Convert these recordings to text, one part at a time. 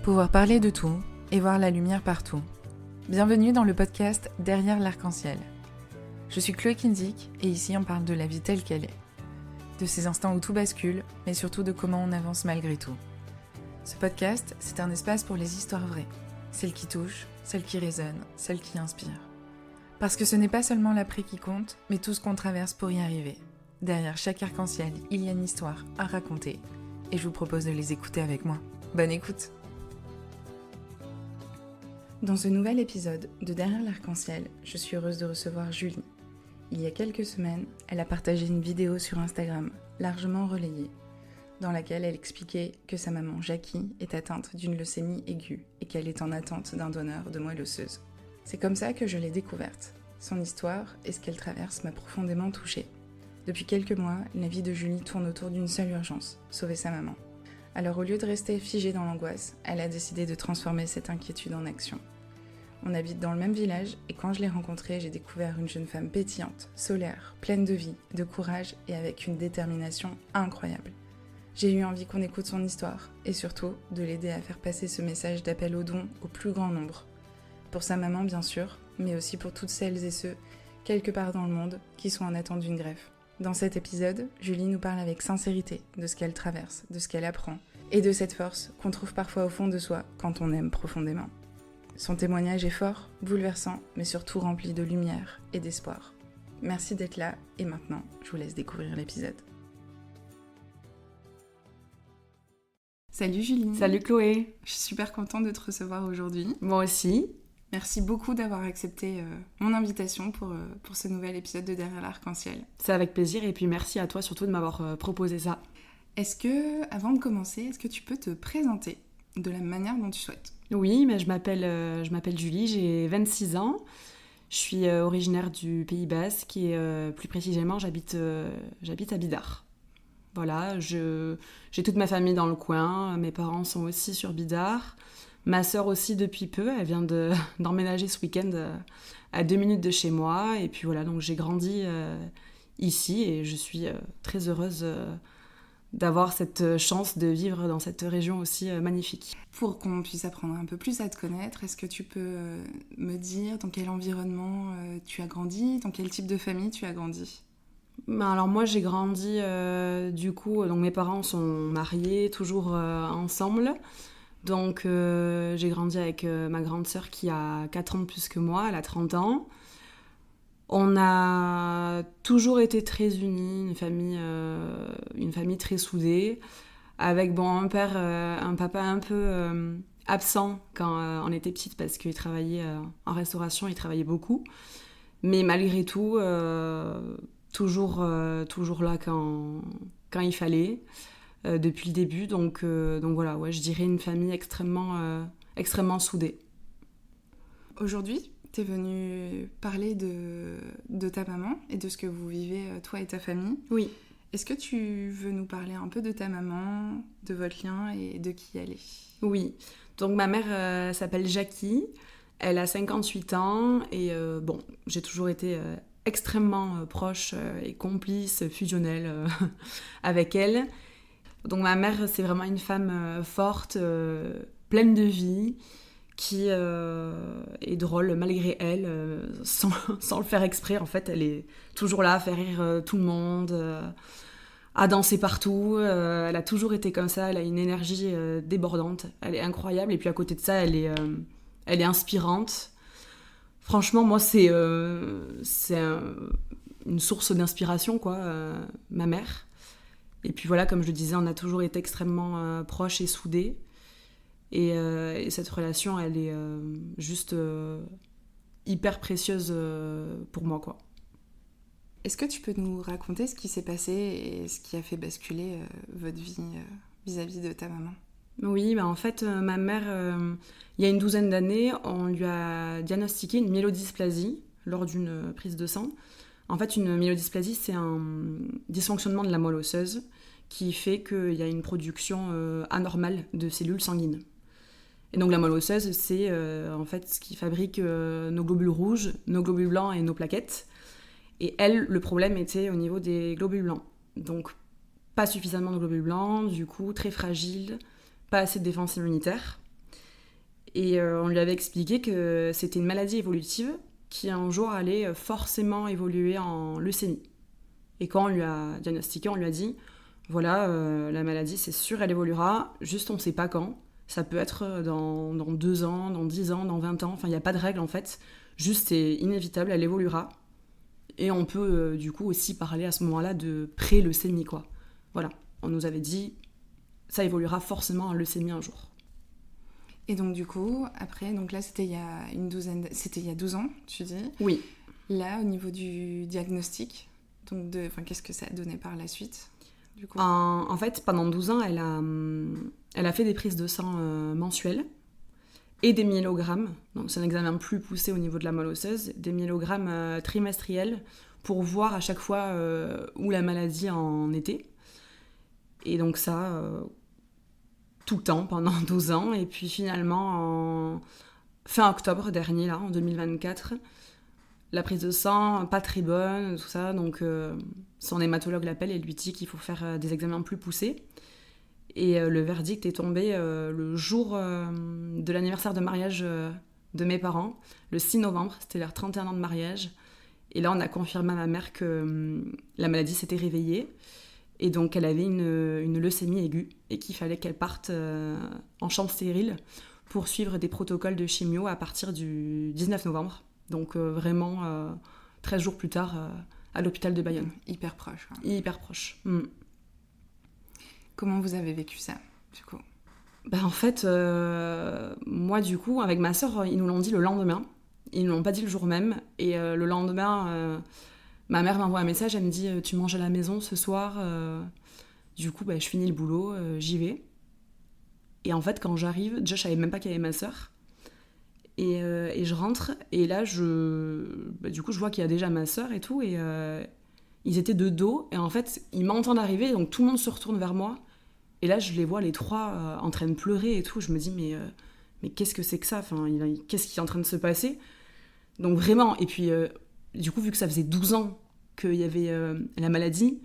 pouvoir parler de tout et voir la lumière partout. Bienvenue dans le podcast Derrière l'arc-en-ciel. Je suis Chloé Kinzik et ici on parle de la vie telle qu'elle est. De ces instants où tout bascule, mais surtout de comment on avance malgré tout. Ce podcast, c'est un espace pour les histoires vraies. Celles qui touchent, celles qui résonnent, celles qui inspirent. Parce que ce n'est pas seulement l'après qui compte, mais tout ce qu'on traverse pour y arriver. Derrière chaque arc-en-ciel, il y a une histoire à raconter. Et je vous propose de les écouter avec moi. Bonne écoute! Dans ce nouvel épisode de Derrière l'arc-en-ciel, je suis heureuse de recevoir Julie. Il y a quelques semaines, elle a partagé une vidéo sur Instagram, largement relayée, dans laquelle elle expliquait que sa maman Jackie est atteinte d'une leucémie aiguë et qu'elle est en attente d'un donneur de moelle osseuse. C'est comme ça que je l'ai découverte. Son histoire et ce qu'elle traverse m'a profondément touchée. Depuis quelques mois, la vie de Julie tourne autour d'une seule urgence, sauver sa maman. Alors au lieu de rester figée dans l'angoisse, elle a décidé de transformer cette inquiétude en action. On habite dans le même village et quand je l'ai rencontrée, j'ai découvert une jeune femme pétillante, solaire, pleine de vie, de courage et avec une détermination incroyable. J'ai eu envie qu'on écoute son histoire et surtout de l'aider à faire passer ce message d'appel aux dons au plus grand nombre. Pour sa maman bien sûr, mais aussi pour toutes celles et ceux, quelque part dans le monde, qui sont en attente d'une greffe. Dans cet épisode, Julie nous parle avec sincérité de ce qu'elle traverse, de ce qu'elle apprend, et de cette force qu'on trouve parfois au fond de soi quand on aime profondément. Son témoignage est fort, bouleversant, mais surtout rempli de lumière et d'espoir. Merci d'être là, et maintenant, je vous laisse découvrir l'épisode. Salut Julie. Salut Chloé. Je suis super contente de te recevoir aujourd'hui. Moi aussi. Merci beaucoup d'avoir accepté mon invitation pour ce nouvel épisode de Derrière l'arc-en-ciel. C'est avec plaisir et puis merci à toi surtout de m'avoir proposé ça. Est-ce que, avant de commencer, est-ce que tu peux te présenter de la manière dont tu souhaites ? Oui, mais je m'appelle Julie, j'ai 26 ans. Je suis originaire du Pays Basque et plus précisément j'habite à Bidart. Voilà, j'ai toute ma famille dans le coin, mes parents sont aussi sur Bidart. Ma sœur aussi depuis peu, elle vient d'emménager ce week-end à 2 minutes de chez moi. Et puis voilà, donc j'ai grandi ici et je suis très heureuse d'avoir cette chance de vivre dans cette région aussi magnifique. Pour qu'on puisse apprendre un peu plus à te connaître, est-ce que tu peux me dire dans quel environnement tu as grandi, dans quel type de famille tu as grandi ? Alors moi j'ai grandi du coup, donc mes parents sont mariés, toujours ensemble. Donc j'ai grandi avec ma grande sœur qui a 4 ans de plus que moi, elle a 30 ans. On a toujours été très unis, une famille très soudée, avec un papa un peu absent quand on était petite parce qu'il travaillait en restauration, il travaillait beaucoup. Mais malgré tout, toujours là quand il fallait. Depuis le début, donc voilà, ouais, je dirais une famille extrêmement soudée. Aujourd'hui, tu es venue parler de ta maman et de ce que vous vivez, toi et ta famille. Oui. Est-ce que tu veux nous parler un peu de ta maman, de votre lien et de qui elle est ? Oui, donc ma mère s'appelle Jackie, elle a 58 ans et j'ai toujours été extrêmement proche et complice, fusionnelle avec elle. Donc ma mère, c'est vraiment une femme forte, pleine de vie, qui est drôle malgré elle, sans le faire exprès. En fait, elle est toujours là à faire rire tout le monde, à danser partout. Elle a toujours été comme ça, elle a une énergie débordante. Elle est incroyable et puis à côté de ça, elle est inspirante. Franchement, moi, c'est une source d'inspiration, quoi, ma mère. Et puis voilà, comme je le disais, on a toujours été extrêmement proches et soudés. Et cette relation, elle est juste hyper précieuse pour moi, quoi. Est-ce que tu peux nous raconter ce qui s'est passé et ce qui a fait basculer votre vie vis-à-vis de ta maman ? Oui, en fait, ma mère, il y a une 12aine d'années, on lui a diagnostiqué une myélodysplasie lors d'une prise de sang. En fait, une myélodysplasie, c'est un dysfonctionnement de la moelle osseuse qui fait qu'il y a une production anormale de cellules sanguines. Et donc la moelle osseuse, c'est en fait ce qui fabrique nos globules rouges, nos globules blancs et nos plaquettes. Et elle, le problème était au niveau des globules blancs. Donc pas suffisamment de globules blancs, du coup très fragile, pas assez de défense immunitaire. Et on lui avait expliqué que c'était une maladie évolutive qui un jour allait forcément évoluer en leucémie. Et quand on lui a diagnostiqué, on lui a dit, voilà, la maladie, c'est sûr, elle évoluera, juste on ne sait pas quand. Ça peut être dans 2 ans, dans 10 ans, dans 20 ans, enfin il n'y a pas de règle en fait. Juste c'est inévitable, elle évoluera. Et on peut du coup aussi parler à ce moment-là de pré-leucémie, quoi. Voilà, on nous avait dit, ça évoluera forcément en leucémie un jour. Et donc du coup, après, donc là c'était il y a c'était il y a 12 ans, tu dis. Oui. Là, au niveau du diagnostic, donc qu'est-ce que ça a donné par la suite, du coup? En fait, pendant 12 ans, elle a fait des prises de sang mensuelles et des myélogrammes. Donc c'est un examen plus poussé au niveau de la moelle osseuse, des myélogrammes trimestriels pour voir à chaque fois où la maladie en était. Et donc ça, tout le temps, pendant 12 ans. Et puis finalement, fin octobre dernier, là, en 2024, la prise de sang, pas très bonne, tout ça. Donc son hématologue l'appelle et lui dit qu'il faut faire des examens plus poussés. Et le verdict est tombé le jour de l'anniversaire de mariage de mes parents, le 6 novembre, c'était leur 31 ans de mariage. Et là, on a confirmé à ma mère que la maladie s'était réveillée. Et donc, elle avait une leucémie aiguë et qu'il fallait qu'elle parte en chambre stérile pour suivre des protocoles de chimio à partir du 19 novembre. Donc, vraiment, 13 jours plus tard, à l'hôpital de Bayonne. Hyper proche. Hein. Hyper proche. Comment vous avez vécu ça, du coup? En fait, moi, du coup, avec ma sœur, ils nous l'ont dit le lendemain. Ils ne l'ont pas dit le jour même. Et le lendemain, ma mère m'envoie un message, elle me dit « Tu manges à la maison ce soir ?» Du coup, je finis le boulot, j'y vais. Et en fait, quand j'arrive, déjà, je savais même pas qu'il y avait ma sœur. Et je rentre, et là, du coup, je vois qu'il y a déjà ma sœur et tout. Et ils étaient de dos, et en fait, ils m'entendent arriver, donc tout le monde se retourne vers moi. Et là, je les vois, les trois, en train de pleurer et tout. Je me dis, mais qu'est-ce que c'est que ça? Enfin, qu'est-ce qui est en train de se passer? Donc vraiment, et puis, du coup, vu que ça faisait 12 ans qu'il y avait la maladie,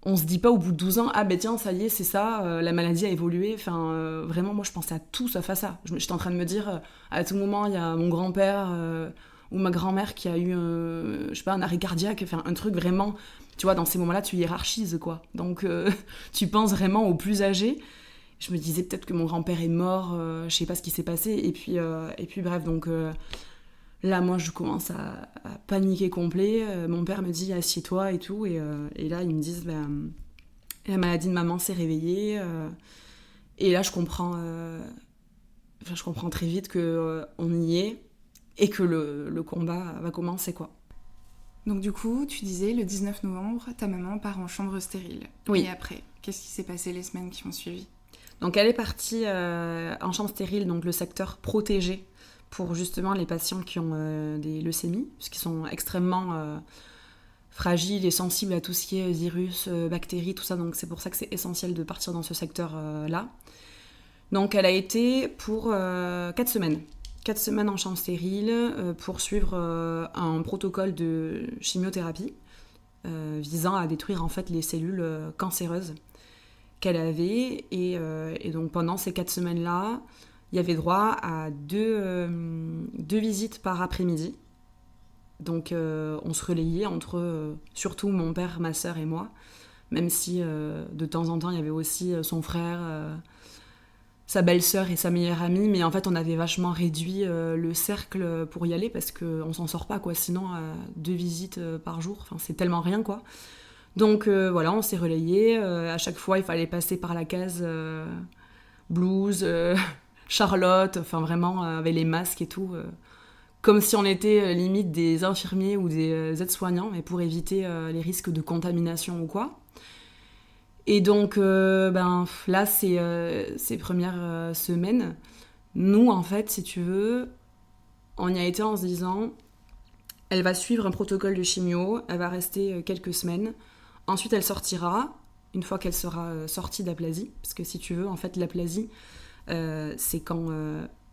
on se dit pas au bout de 12 ans, ah ben tiens, ça y est, c'est ça, la maladie a évolué. Enfin, vraiment, moi, je pensais à tout sauf à ça. J'étais en train de me dire, à tout moment, il y a mon grand-père ou ma grand-mère qui a eu, je sais pas, un arrêt cardiaque, enfin, un truc vraiment... Tu vois, dans ces moments-là, tu hiérarchises, quoi. Donc, tu penses vraiment aux plus âgés. Je me disais peut-être que mon grand-père est mort, je sais pas ce qui s'est passé. Et puis bref, donc là, moi, je commence à paniquer complet. Mon père me dit, assieds-toi et tout. Et là, ils me disent, la maladie de maman s'est réveillée. Et là, je comprends très vite qu'on y est et que le combat va commencer, quoi. Donc du coup, tu disais, le 19 novembre, ta maman part en chambre stérile. Oui. Et après, qu'est-ce qui s'est passé les semaines qui ont suivi? Donc elle est partie en chambre stérile, donc le secteur protégé, pour justement les patients qui ont des leucémies, puisqu'ils sont extrêmement fragiles et sensibles à tout ce qui est virus, bactéries, tout ça. Donc c'est pour ça que c'est essentiel de partir dans ce secteur-là. Donc elle a été pour 4 semaines. 4 semaines en chambre stérile pour suivre un protocole de chimiothérapie visant à détruire en fait les cellules cancéreuses qu'elle avait. Et donc pendant ces 4 semaines-là, il y avait droit à deux visites par après-midi. Donc on se relayait entre surtout mon père, ma sœur et moi, même si de temps en temps il y avait aussi son frère... sa belle-sœur et sa meilleure amie, mais en fait on avait vachement réduit le cercle pour y aller parce qu'on s'en sort pas, quoi, sinon 2 visites par jour, enfin c'est tellement rien, quoi. Donc voilà, on s'est relayés, à chaque fois il fallait passer par la case blouse, Charlotte, enfin vraiment avec les masques et tout, comme si on était limite des infirmiers ou des aides-soignants, mais pour éviter les risques de contamination ou quoi. Et donc, là, ces premières semaines, nous, en fait, si tu veux, on y a été en se disant, elle va suivre un protocole de chimio, elle va rester quelques semaines, ensuite elle sortira, une fois qu'elle sera sortie d'aplasie, parce que si tu veux, en fait, l'aplasie, c'est quand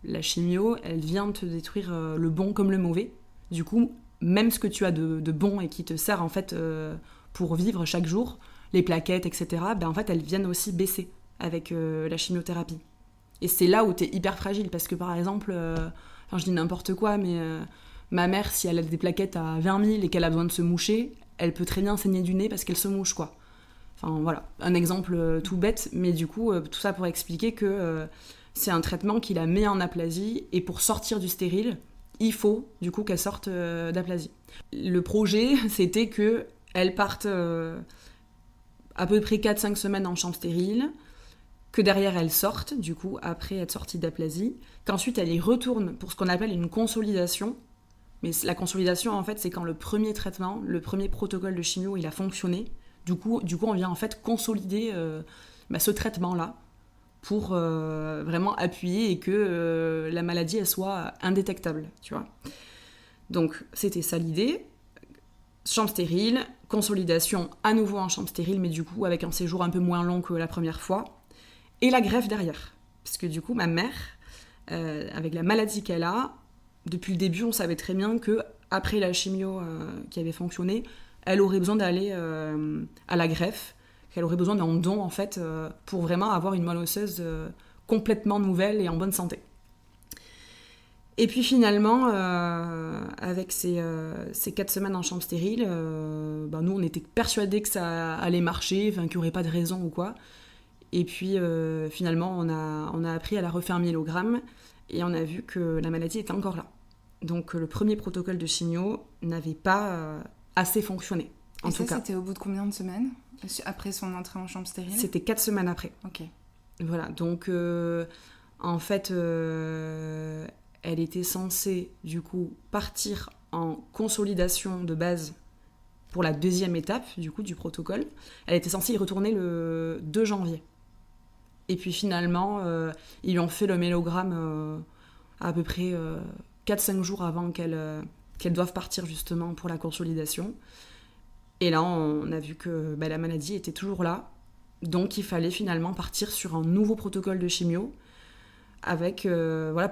la chimio, elle vient te détruire le bon comme le mauvais. Du coup, même ce que tu as de bon et qui te sert, en fait, pour vivre chaque jour, les plaquettes, etc., en fait, elles viennent aussi baisser avec la chimiothérapie. Et c'est là où t'es hyper fragile, parce que par exemple, je dis n'importe quoi, mais ma mère, si elle a des plaquettes à 20 000 et qu'elle a besoin de se moucher, elle peut très bien saigner du nez parce qu'elle se mouche, quoi. Enfin voilà, un exemple tout bête, mais du coup, tout ça pour expliquer que c'est un traitement qui la met en aplasie, et pour sortir du stérile, il faut du coup qu'elle sorte d'aplasie. Le projet, c'était qu'elle parte à peu près 4-5 semaines en chambre stérile, que derrière elle sorte, du coup, après être sortie d'aplasie, qu'ensuite elle y retourne pour ce qu'on appelle une consolidation. Mais la consolidation, en fait, c'est quand le premier traitement, le premier protocole de chimio, il a fonctionné. Du coup on vient en fait consolider ce traitement-là pour vraiment appuyer et que la maladie, elle soit indétectable, tu vois. Donc, c'était ça l'idée. Chambre stérile, consolidation à nouveau en chambre stérile, mais du coup avec un séjour un peu moins long que la première fois. Et la greffe derrière. Parce que du coup, ma mère, avec la maladie qu'elle a, depuis le début, on savait très bien qu'après la chimio qui avait fonctionné, elle aurait besoin d'aller à la greffe, qu'elle aurait besoin d'un don, en fait, pour vraiment avoir une moelle osseuse complètement nouvelle et en bonne santé. Et puis finalement, avec ces 4 semaines en chambre stérile, nous, on était persuadés que ça allait marcher, qu'il n'y aurait pas de raison ou quoi. Et puis finalement, on a appris à la refaire 1 mg et on a vu que la maladie était encore là. Donc le premier protocole de chimio n'avait pas assez fonctionné. En tout cas, c'était au bout de combien de semaines après son entrée en chambre stérile ? C'était 4 semaines après. Ok. Voilà, donc en fait, elle était censée du coup partir en consolidation de base pour la deuxième étape du coup du protocole. Elle était censée y retourner le 2 janvier. Et puis finalement, ils lui ont fait le mélogramme à peu près 4-5 jours avant qu'elle doive partir justement pour la consolidation. Et là, on a vu que la maladie était toujours là. Donc il fallait finalement partir sur un nouveau protocole de chimio avec,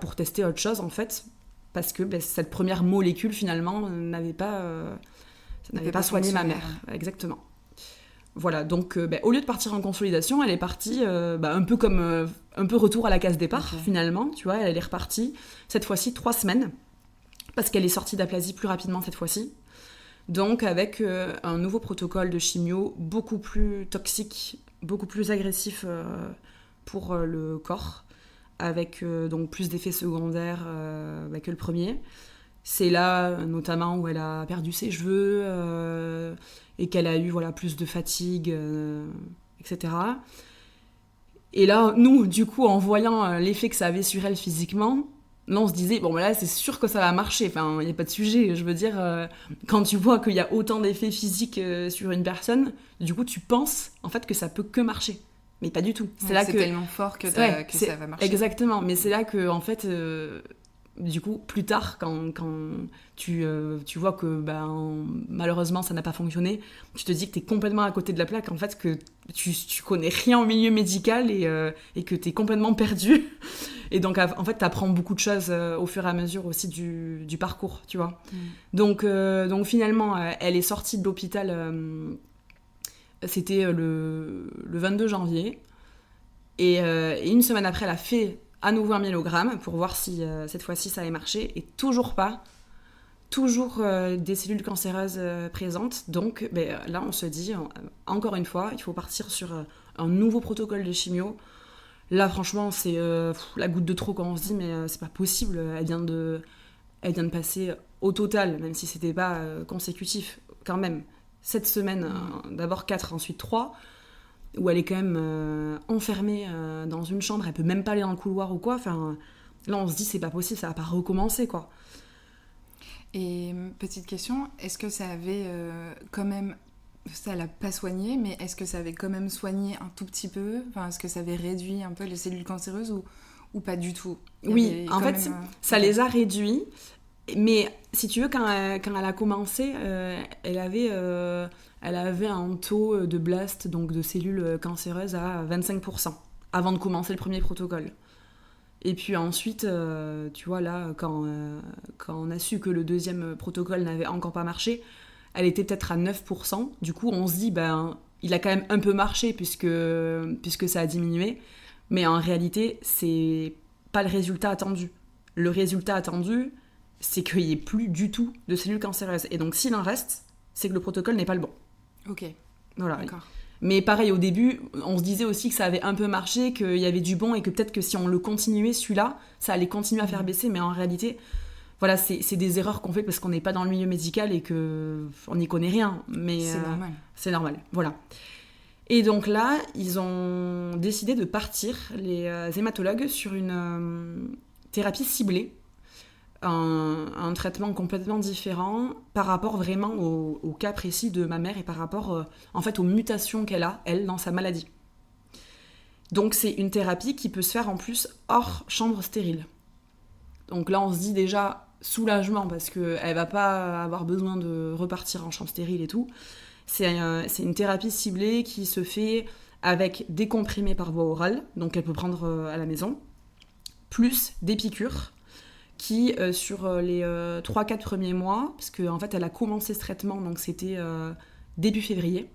pour tester autre chose en fait. Parce que cette première molécule finalement n'avait pas soigné ma mère. Exactement. Voilà, donc au lieu de partir en consolidation, elle est partie un peu comme un peu retour à la case départ, okay. Finalement, tu vois, elle est repartie, cette fois-ci 3 semaines, parce qu'elle est sortie d'aplasie plus rapidement cette fois-ci. Donc avec un nouveau protocole de chimio beaucoup plus toxique, beaucoup plus agressif pour le corps, avec donc plus d'effets secondaires que le premier. C'est là notamment où elle a perdu ses cheveux et qu'elle a eu plus de fatigue, etc. Et là, nous, du coup, en voyant l'effet que ça avait sur elle physiquement, là, on se disait, bon, là, c'est sûr que ça va marcher. Enfin, il n'y a pas de sujet. Je veux dire, quand tu vois qu'il y a autant d'effets physiques sur une personne, du coup, tu penses, en fait, que ça peut que marcher. Mais pas du tout. C'est tellement fort que ça va marcher. Exactement. Mais c'est là que, en fait... du coup, plus tard, quand tu vois que malheureusement ça n'a pas fonctionné, tu te dis que t'es complètement à côté de la plaque, en fait, que tu connais rien au milieu médical et que t'es complètement perdu. Et donc, en fait, t'apprends beaucoup de choses au fur et à mesure aussi du parcours, tu vois. Donc finalement, elle est sortie de l'hôpital, c'était le 22 janvier. Et 1 semaine après, elle a fait à nouveau 1 mg pour voir si cette fois-ci ça allait marcher, et toujours pas, toujours des cellules cancéreuses présentes. Donc là on se dit encore une fois, il faut partir sur un nouveau protocole de chimio. Là franchement c'est la goutte de trop quand on se dit mais c'est pas possible, elle vient de passer au total, même si c'était pas consécutif, quand même 7 semaines, d'abord 4, ensuite 3, où elle est quand même enfermée dans une chambre, elle peut même pas aller dans le couloir ou quoi. Enfin, là on se dit c'est pas possible, ça va pas recommencer, quoi. Et petite question, est-ce que ça avait quand même, ça l'a pas soigné, mais est-ce que ça avait quand même soigné un tout petit peu, enfin est-ce que ça avait réduit un peu les cellules cancéreuses ou pas du tout? Oui, en fait ça les a réduits, mais si tu veux, quand elle a commencé, elle avait un taux de blast, donc de cellules cancéreuses, à 25%, avant de commencer le premier protocole. Et puis ensuite, tu vois, là, quand on a su que le deuxième protocole n'avait encore pas marché, elle était peut-être à 9%. Du coup, on se dit, il a quand même un peu marché puisque ça a diminué. Mais en réalité, c'est pas le résultat attendu. Le résultat attendu, c'est qu'il n'y ait plus du tout de cellules cancéreuses. Et donc, s'il en reste, c'est que le protocole n'est pas le bon. Ok. Voilà. D'accord. Mais pareil, au début, on se disait aussi que ça avait un peu marché, qu'il y avait du bon et que peut-être que si on le continuait, celui-là, ça allait continuer à faire baisser. Mais en réalité, voilà, c'est des erreurs qu'on fait parce qu'on n'est pas dans le milieu médical et qu'on n'y connaît rien. Mais C'est normal. C'est normal, voilà. Et donc là, ils ont décidé de partir, les hématologues, sur une thérapie ciblée, un traitement complètement différent par rapport vraiment au cas précis de ma mère et par rapport en fait aux mutations qu'elle a, elle, dans sa maladie. Donc c'est une thérapie qui peut se faire en plus hors chambre stérile. Donc là, on se dit déjà soulagement parce qu'elle va pas avoir besoin de repartir en chambre stérile et tout. C'est une thérapie ciblée qui se fait avec des comprimés par voie orale, donc elle peut prendre à la maison, plus des piqûres qui, sur les 3-4 premiers mois, parce qu'en fait elle a commencé ce traitement, donc c'était début février,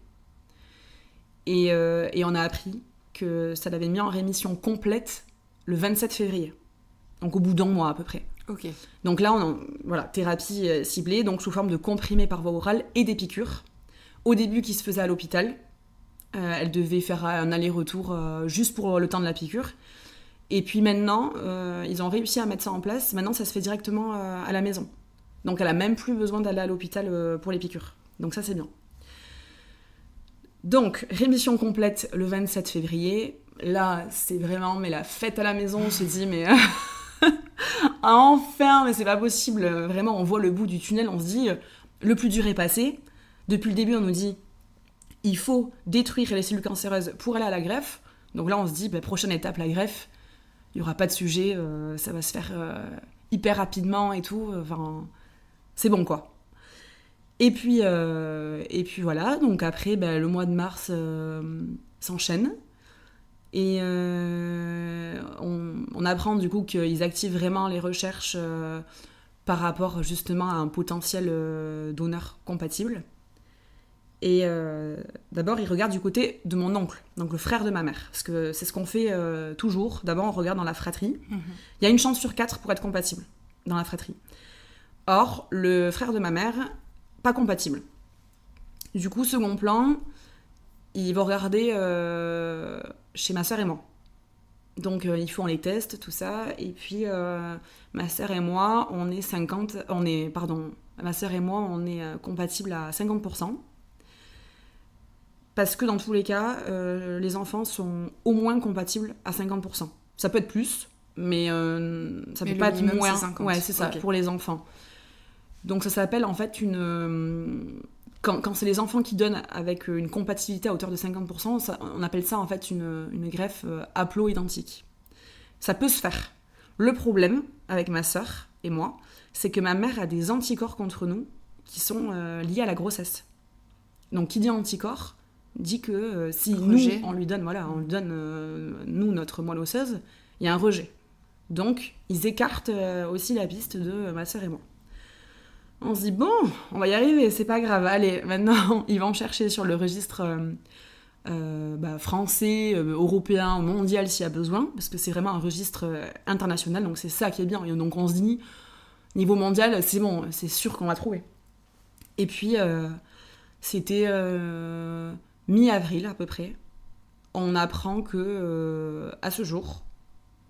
et on a appris que ça l'avait mis en rémission complète le 27 février, donc au bout d'un mois à peu près. Ok. Donc là, voilà, thérapie ciblée, donc sous forme de comprimés par voie orale et des piqûres. Au début, qui se faisait à l'hôpital. Elle devait faire un aller-retour juste pour le temps de la piqûre. Et puis maintenant, ils ont réussi à mettre ça en place. Maintenant, ça se fait directement à la maison. Donc elle n'a même plus besoin d'aller à l'hôpital pour les piqûres. Donc ça, c'est bien. Donc, rémission complète le 27 février. Là, c'est vraiment la fête à la maison. On se dit, mais... enfin, mais c'est pas possible. Vraiment, on voit le bout du tunnel. On se dit, le plus dur est passé. Depuis le début, on nous dit il faut détruire les cellules cancéreuses pour aller à la greffe. Donc là, on se dit prochaine étape, la greffe. Il n'y aura pas de sujet, ça va se faire hyper rapidement et tout. Enfin, c'est bon, quoi. Et puis voilà. Donc après, le mois de mars s'enchaîne. Et on apprend du coup qu'ils activent vraiment les recherches par rapport justement à un potentiel donneur compatible. Et d'abord, ils regardent du côté de mon oncle, donc le frère de ma mère. Parce que c'est ce qu'on fait toujours. D'abord, on regarde dans la fratrie. Il y a une chance sur 4 pour être compatible dans la fratrie. Or, le frère de ma mère, pas compatible. Du coup, second plan, ils vont regarder chez ma sœur et moi. Donc, ils font les tests, tout ça. Et puis, ma sœur et moi, ma sœur et moi, on est compatibles à 50%. Parce que dans tous les cas, les enfants sont au moins compatibles à 50%. Ça peut être plus, mais ça peut pas être moins. C'est 50. Ouais, c'est ça, pour les enfants. Donc ça s'appelle en fait quand c'est les enfants qui donnent avec une compatibilité à hauteur de 50%, on appelle ça en fait une greffe haplo-identique. Ça peut se faire. Le problème avec ma sœur et moi, c'est que ma mère a des anticorps contre nous qui sont liés à la grossesse. Donc qui dit anticorps dit que si rejet. Nous, on lui donne, nous, notre moelle osseuse, il y a un rejet. Donc, ils écartent aussi la piste de ma sœur et moi. On se dit, bon, on va y arriver, c'est pas grave. Allez, maintenant, ils vont chercher sur le registre français, européen, mondial, s'il y a besoin, parce que c'est vraiment un registre international, donc c'est ça qui est bien. Et donc, on se dit, niveau mondial, c'est bon, c'est sûr qu'on va trouver. Et puis, c'était... mi-avril à peu près, on apprend que à ce jour,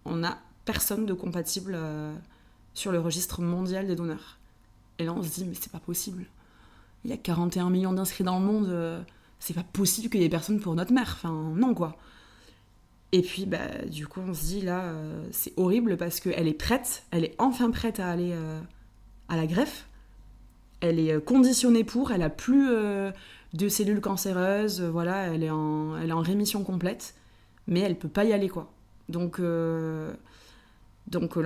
on n'a personne de compatible sur le registre mondial des donneurs. Et là, on se dit, mais c'est pas possible. Il y a 41 millions d'inscrits dans le monde, c'est pas possible qu'il y ait personne pour notre mère. Enfin, non, quoi. Et puis, du coup, on se dit, là, c'est horrible parce qu'elle est prête, elle est enfin prête à aller à la greffe. Elle est conditionnée pour, elle a plus... de cellules cancéreuses, voilà, elle est en rémission complète, mais elle peut pas y aller, quoi. Donc là,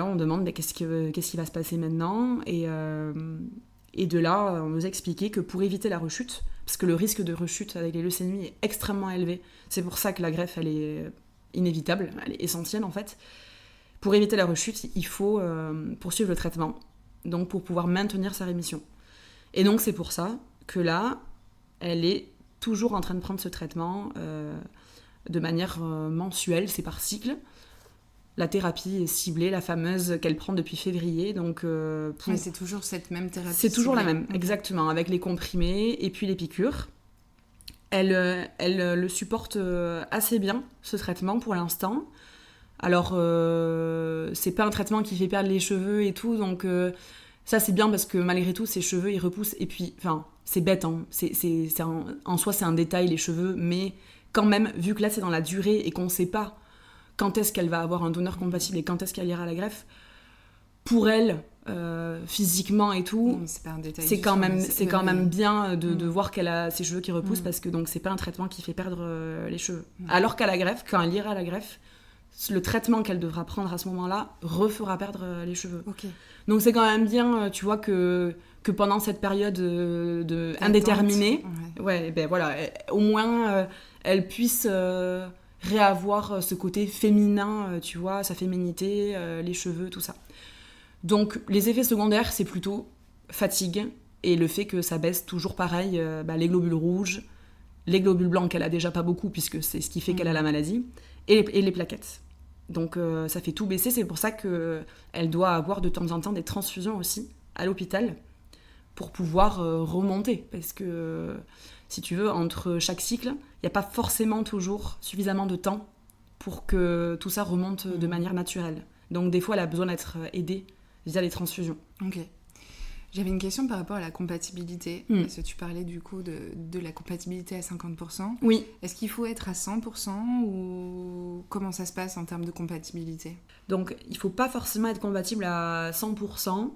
on demande qu'est-ce qui va se passer maintenant, et de là, on nous a expliqué que pour éviter la rechute, parce que le risque de rechute avec les leucémies est extrêmement élevé, c'est pour ça que la greffe, elle est inévitable, elle est essentielle, en fait. Pour éviter la rechute, il faut poursuivre le traitement, donc pour pouvoir maintenir sa rémission. Et donc, c'est pour ça que là, elle est toujours en train de prendre ce traitement de manière mensuelle, c'est par cycle. La thérapie est ciblée, la fameuse qu'elle prend depuis février. Donc, Mais c'est toujours cette même thérapie. C'est toujours ciblée. la même, exactement, avec les comprimés et puis les piqûres. Elle le supporte assez bien, ce traitement, pour l'instant. Alors, c'est pas un traitement qui fait perdre les cheveux et tout, donc ça, c'est bien parce que malgré tout, ses cheveux, ils repoussent. Et puis, enfin, c'est bête, hein. En soi, c'est un détail, les cheveux, mais quand même, vu que là, c'est dans la durée et qu'on sait pas quand est-ce qu'elle va avoir un donneur compatible et quand est-ce qu'elle ira à la greffe, pour elle, physiquement et tout, Non, c'est pas un détail c'est du quand tout, même, mais c'est quand même bien de Mm. voir qu'elle a ses cheveux qui repoussent, Mm. parce que donc c'est pas un traitement qui fait perdre les cheveux. Mm. Alors qu'à la greffe, quand elle ira à la greffe, le traitement qu'elle devra prendre à ce moment-là refera perdre les cheveux. Ok. Donc c'est quand même bien, tu vois, que pendant cette période indéterminée, ouais, ben voilà, au moins elle puisse réavoir ce côté féminin, tu vois, sa féminité, les cheveux, tout ça. Donc les effets secondaires, c'est plutôt fatigue et le fait que ça baisse toujours pareil, les globules rouges, les globules blancs qu'elle a déjà pas beaucoup puisque c'est ce qui fait qu'elle a la maladie, et les plaquettes. Donc ça fait tout baisser, c'est pour ça qu'elle doit avoir de temps en temps des transfusions aussi à l'hôpital pour pouvoir remonter. Parce que si tu veux, entre chaque cycle, il n'y a pas forcément toujours suffisamment de temps pour que tout ça remonte de manière naturelle. Donc des fois, elle a besoin d'être aidée via les transfusions. Ok. J'avais une question par rapport à la compatibilité, parce que tu parlais du coup de la compatibilité à 50%. Oui. Est-ce qu'il faut être à 100% ou comment ça se passe en termes de compatibilité ? Donc il ne faut pas forcément être compatible à 100%.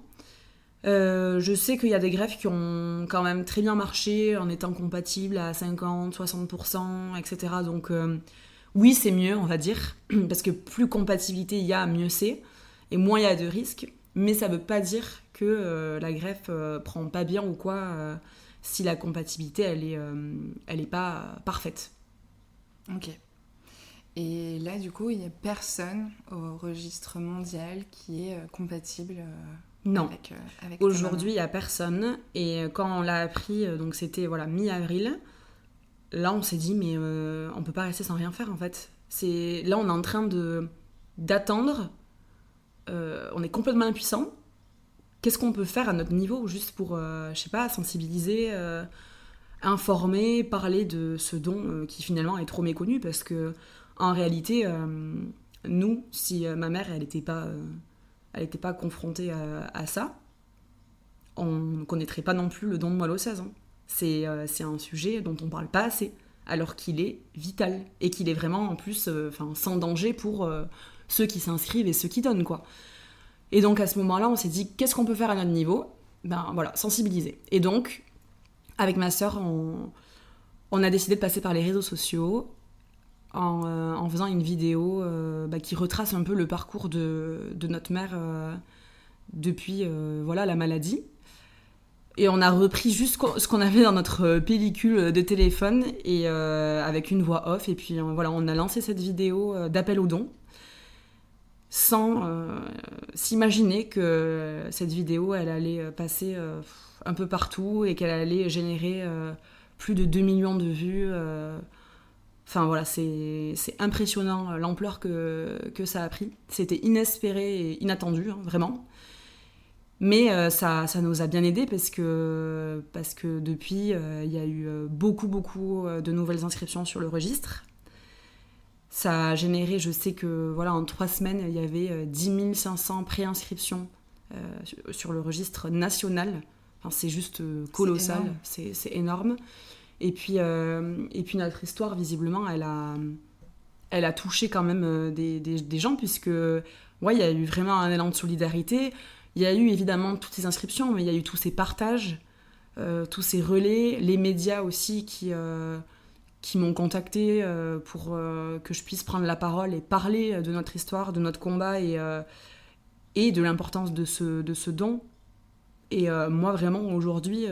Je sais qu'il y a des greffes qui ont quand même très bien marché en étant compatibles à 50, 60%, etc. Donc oui, c'est mieux, on va dire, parce que plus compatibilité il y a, mieux c'est, et moins il y a de risques. Mais ça veut pas dire que la greffe prend pas bien ou quoi, si la compatibilité elle est pas parfaite. Ok. Et là, du coup, il n'y a personne au registre mondial qui est compatible Non. avec Aujourd'hui, il n'y a personne. Et quand on l'a appris, donc c'était mi-avril, là on s'est dit, mais on peut pas rester sans rien faire en fait. Là on est en train d'attendre. On est complètement impuissant. Qu'est-ce qu'on peut faire à notre niveau, juste pour, je sais pas, sensibiliser, informer, parler de ce don qui finalement est trop méconnu, parce que en réalité, nous, si ma mère elle n'était pas confrontée à ça, on ne connaîtrait pas non plus le don de moelle osseuse. Hein. C'est un sujet dont on ne parle pas assez, alors qu'il est vital et qu'il est vraiment en plus sans danger pour ceux qui s'inscrivent et ceux qui donnent, quoi. Et donc à ce moment-là, on s'est dit, qu'est-ce qu'on peut faire à notre niveau ? Ben voilà, sensibiliser. Et donc, avec ma sœur, on a décidé de passer par les réseaux sociaux en faisant une vidéo qui retrace un peu le parcours de notre mère depuis la maladie. Et on a repris juste ce qu'on avait dans notre pellicule de téléphone, et avec une voix off. Et puis on a lancé cette vidéo d'appel aux dons, sans s'imaginer que cette vidéo elle allait passer un peu partout et qu'elle allait générer plus de 2 millions de vues. C'est impressionnant l'ampleur que ça a pris. C'était inespéré et inattendu, hein, vraiment. Mais ça nous a bien aidés parce que depuis, il y a eu beaucoup de nouvelles inscriptions sur le registre. Ça a généré, je sais que en 3 semaines, il y avait 10 500 préinscriptions sur le registre national. Enfin, c'est juste colossal, c'est énorme. Et puis notre histoire, visiblement, elle a touché quand même des gens, puisque il y a eu vraiment un élan de solidarité. Il y a eu évidemment toutes ces inscriptions, mais il y a eu tous ces partages, tous ces relais, les médias aussi qui m'ont contactée pour que je puisse prendre la parole et parler de notre histoire, de notre combat et de l'importance de ce don. Et moi, vraiment, aujourd'hui,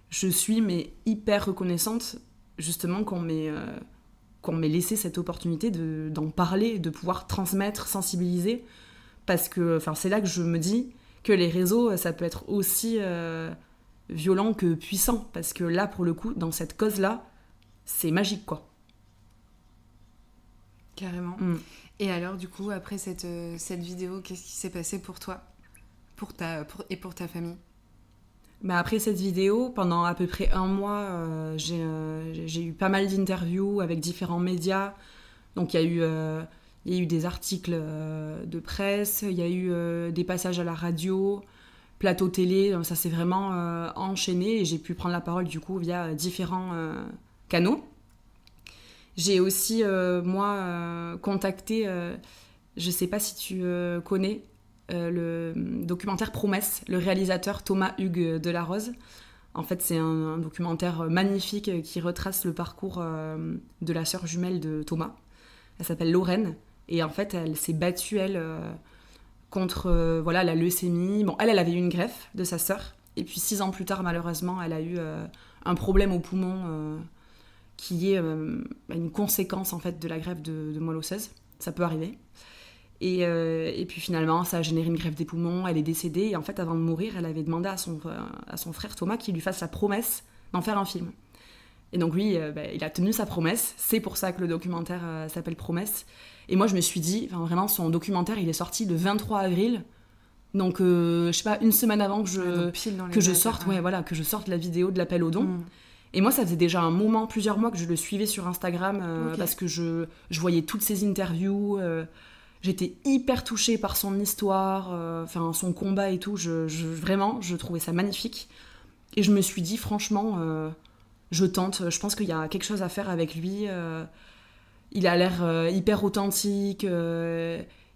je suis hyper reconnaissante, justement, qu'on m'ait laissé cette opportunité d'en parler, de pouvoir transmettre, sensibiliser. Parce que c'est là que je me dis que les réseaux, ça peut être aussi violent que puissant. Parce que là, pour le coup, dans cette cause-là, c'est magique, quoi. Carrément. Et alors, du coup, après cette vidéo, qu'est-ce qui s'est passé pour toi et pour ta famille? Bah après cette vidéo, pendant à peu près un mois, j'ai eu pas mal d'interviews avec différents médias. Donc il y a eu des articles de presse, il y a eu des passages à la radio, plateau télé. Donc ça s'est vraiment enchaîné et j'ai pu prendre la parole du coup via différents canaux. J'ai aussi, contacté, je sais pas si tu connais, le documentaire Promesse, le réalisateur Thomas Hugues Delarose. En fait, c'est un documentaire magnifique qui retrace le parcours de la sœur jumelle de Thomas. Elle s'appelle Lorraine. Et en fait, elle s'est battue, contre la leucémie. Bon, elle avait eu une greffe de sa sœur. Et puis 6 ans plus tard, malheureusement, elle a eu un problème au poumon qui est une conséquence en fait, de la greffe de moelle osseuse. Ça peut arriver. Et puis finalement, ça a généré une greffe des poumons, elle est décédée. Et en fait, avant de mourir, elle avait demandé à son frère Thomas qu'il lui fasse la promesse d'en faire un film. Et donc lui, il a tenu sa promesse. C'est pour ça que le documentaire s'appelle Promesse. Et moi, je me suis dit, vraiment, son documentaire, il est sorti le 23 avril. Donc, je sais pas, une semaine avant que je sorte la vidéo de l'appel aux dons. Et moi, ça faisait déjà plusieurs mois que je le suivais sur Instagram parce que je voyais toutes ses interviews. J'étais hyper touchée par son histoire, son combat et tout. Vraiment, je trouvais ça magnifique. Et je me suis dit, franchement, je tente. Je pense qu'il y a quelque chose à faire avec lui. Il a l'air hyper authentique,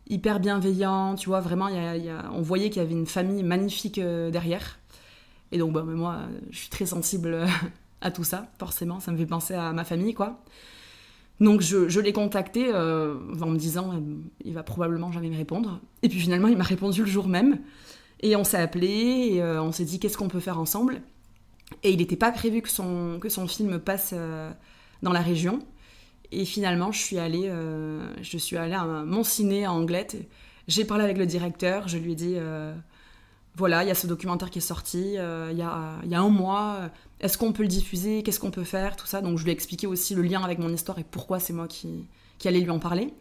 hyper bienveillant. Tu vois, vraiment, on voyait qu'il y avait une famille magnifique derrière. Et donc, moi, je suis très sensible à tout ça, forcément. Ça me fait penser à ma famille, quoi. Donc je l'ai contacté en me disant il va probablement jamais me répondre. Et puis finalement il m'a répondu le jour même. Et on s'est appelé et on s'est dit qu'est-ce qu'on peut faire ensemble. Et il n'était pas prévu que son film passe dans la région. Et finalement je suis allée à mon ciné à Anglette. J'ai parlé avec le directeur, je lui ai dit voilà, il y a ce documentaire qui est sorti il y a un mois. Est-ce qu'on peut le diffuser? Qu'est-ce qu'on peut faire? Tout ça. Donc je lui ai expliqué aussi le lien avec mon histoire et pourquoi c'est moi qui allais lui en parler.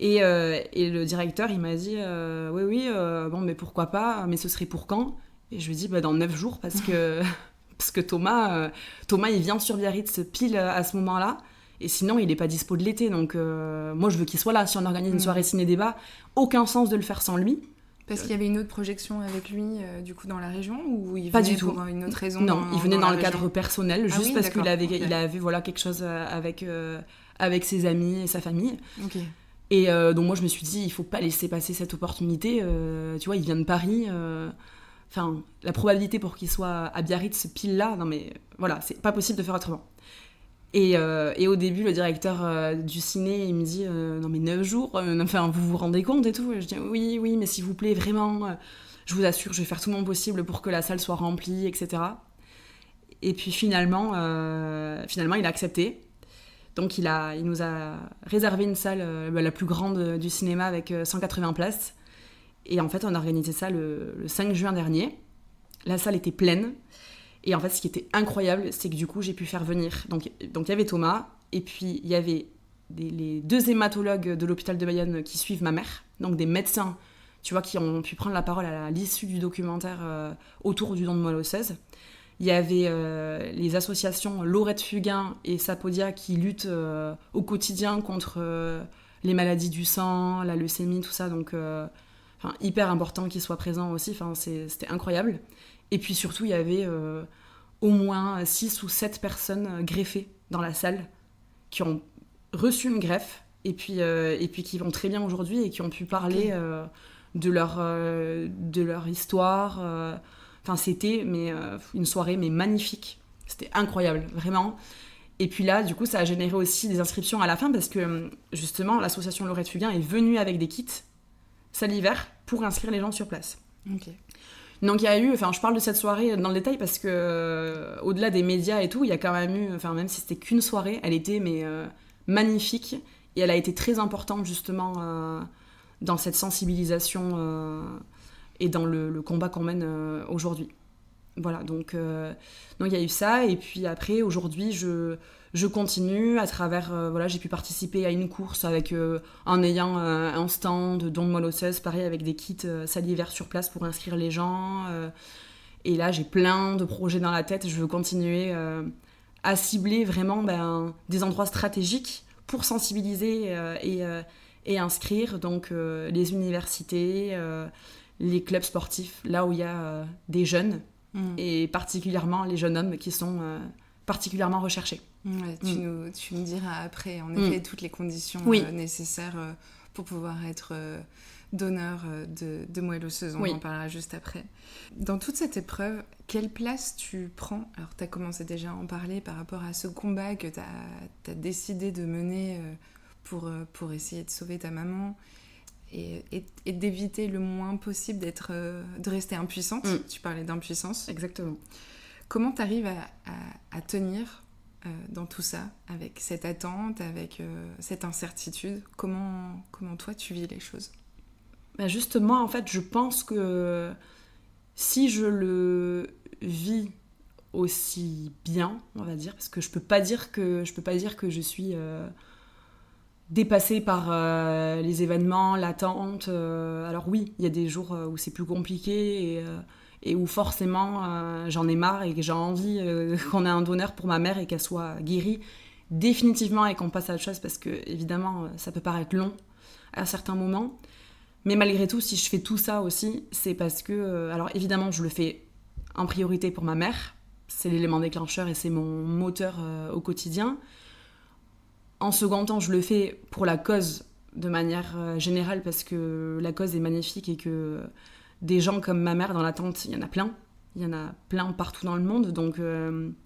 Et le directeur, il m'a dit oui, mais pourquoi pas? Mais ce serait pour quand? Et je lui ai dit dans 9 jours parce que Thomas, il vient sur Biarritz pile à ce moment-là. Et sinon, il n'est pas dispo de l'été. Donc moi, je veux qu'il soit là. Si on organise une soirée ciné-débat, aucun sens de le faire sans lui. Parce qu'il y avait une autre projection avec lui, du coup, dans la région, ou il pas venait du tout. Pour une autre raison? Non, il venait dans le région. cadre personnel, juste parce qu'il avait quelque chose avec ses amis et sa famille. Okay. Et donc moi, je me suis dit, il faut pas laisser passer cette opportunité. Tu vois, il vient de Paris. La probabilité pour qu'il soit à Biarritz pile là, non mais voilà, c'est pas possible de faire autrement. Et au début, le directeur du ciné, il me dit non mais 9 jours, vous vous rendez compte et tout? Et je dis oui, mais s'il vous plaît, vraiment, je vous assure, je vais faire tout mon possible pour que la salle soit remplie, etc. Et puis finalement, il a accepté. Donc il nous a réservé une salle la plus grande du cinéma avec 180 places. Et en fait, on a organisé ça le 5 juin dernier. La salle était pleine. Et en fait, ce qui était incroyable, c'est que du coup, j'ai pu faire venir... Donc il y avait Thomas, et puis il y avait les 2 hématologues de l'hôpital de Bayonne qui suivent ma mère, donc des médecins, tu vois, qui ont pu prendre la parole à l'issue du documentaire autour du don de moelle osseuse. Il y avait les associations Laurette Fugain et Sapodia qui luttent au quotidien contre les maladies du sang, la leucémie, tout ça, donc hyper important qu'ils soient présents aussi, c'était incroyable. Et puis surtout, il y avait au moins 6 ou 7 personnes greffées dans la salle qui ont reçu une greffe et puis qui vont très bien aujourd'hui et qui ont pu parler de leur histoire. C'était une soirée magnifique. C'était incroyable, vraiment. Et puis là, du coup, ça a généré aussi des inscriptions à la fin parce que, justement, l'association Laurette Fugain est venue avec des kits salivaires pour inscrire les gens sur place. Ok. Donc il y a eu, je parle de cette soirée dans le détail parce que au-delà des médias et tout, il y a quand même eu, même si c'était qu'une soirée, elle était magnifique et elle a été très importante justement dans cette sensibilisation et dans le combat qu'on mène aujourd'hui. Voilà, donc il y a eu ça. Et puis après, aujourd'hui, je continue à travers... voilà, j'ai pu participer à une course en ayant un stand, don de moelle osseuse, pareil, avec des kits salivaires sur place pour inscrire les gens. Et là, j'ai plein de projets dans la tête. Je veux continuer à cibler vraiment des endroits stratégiques pour sensibiliser et inscrire. Donc, les universités, les clubs sportifs, là où il y a des jeunes, et particulièrement les jeunes hommes qui sont particulièrement recherchés. Ouais, tu me diras après, en effet, toutes les conditions nécessaires pour pouvoir être donneur de moelle osseuse. On en parlera juste après. Dans toute cette épreuve, quelle place tu prends? Alors, tu as commencé déjà à en parler par rapport à ce combat que tu as décidé de mener pour essayer de sauver ta maman et d'éviter le moins possible de rester impuissante. Tu parlais d'impuissance. Exactement. Comment tu arrives à tenir dans tout ça, avec cette attente, avec cette incertitude? Comment toi tu vis les choses? Justement, en fait, je pense que si je le vis aussi bien, on va dire, parce que je peux pas dire que je suis dépassée par les événements, l'attente. Alors oui, il y a des jours où c'est plus compliqué et où forcément j'en ai marre et que j'ai envie qu'on ait un donneur pour ma mère et qu'elle soit guérie définitivement et qu'on passe à autre chose, parce que évidemment ça peut paraître long à certains moments. Mais malgré tout, si je fais tout ça aussi, c'est parce que... alors évidemment, je le fais en priorité pour ma mère. C'est l'élément déclencheur et c'est mon moteur au quotidien. En second temps, je le fais pour la cause de manière générale, parce que la cause est magnifique et que des gens comme ma mère dans l'attente, il y en a plein. Il y en a plein partout dans le monde. Donc